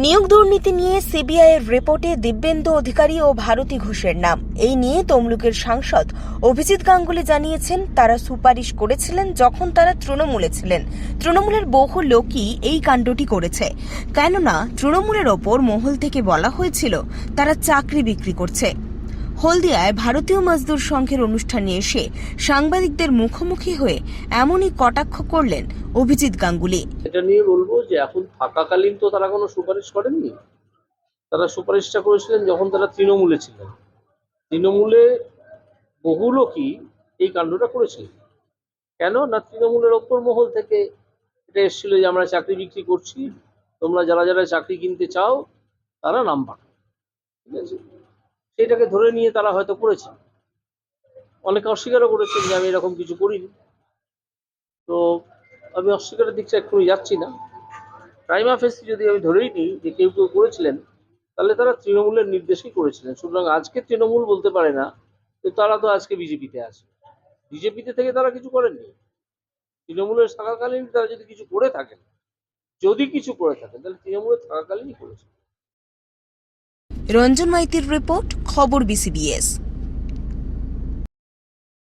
নিয়োগ দুর্নীতি নিয়ে সিবিআইয়ের রিপোর্টে দিব্যেন্দু অধিকারী ও ভারতী ঘোষের নাম। এই নিয়ে তমলুকের সাংসদ অভিজিৎ গাঙ্গুলি জানিয়েছেন, তারা সুপারিশ করেছিলেন যখন তারা তৃণমূলে ছিলেন। তৃণমূলের বহু লোকই এই কাণ্ডটি করেছে, কেননা তৃণমূলের ওপর মহল থেকে বলা হয়েছিল তারা চাকরি বিক্রি করছে। হলদিয়ায় ভারতীয় মজদুর সংঘের অনুষ্ঠানে এসে সাংবাদিকদের মুখোমুখি হয়ে এমনই কটাক্ষ করলেন অভিজিৎ গাঙ্গুলি। এটা নিয়ে বলবো যে এখন থাকাকালীন তো তারা কোনো সুপারিশ করেননি। তারা সুপারিশটা করেছিলেন যখন তারা তৃণমূলে ছিলেন। তৃণমূলে বহু লোকই এই কাণ্ডটা করেছিল। কেন না, তৃণমূলের ওপর মহল থেকে এটা এসেছিল যে আমরা চাকরি বিক্রি করছি, তোমরা যারা যারা চাকরি কিনতে চাও তারা নাম পাঠাও। ঠিক আছে, সেটাকে ধরে নিয়ে তারা হয়তো করেছে। অনেকে অস্বীকারও করেছেন যে আমি এরকম কিছু করিনি। তো আমি অস্বীকারের দিকটা এক্ষুনি যাচ্ছি না। প্রাইমা ফেসি যদি আমি ধরেই নিই যে কেউ কেউ করেছিলেন, তাহলে তারা তৃণমূলের নির্দেশেই করেছিলেন। সুতরাং আজকে তৃণমূল বলতে পারে না যে তারা তো আজকে বিজেপিতে আছে। বিজেপিতে থেকে তারা কিছু করেননি। তৃণমূলের থাকাকালীন তারা যদি কিছু করে থাকেন, তাহলে তৃণমূলের থাকাকালীনই করেছে। রঞ্জন মাইতির রিপোর্ট, খবর বিসিবিএস।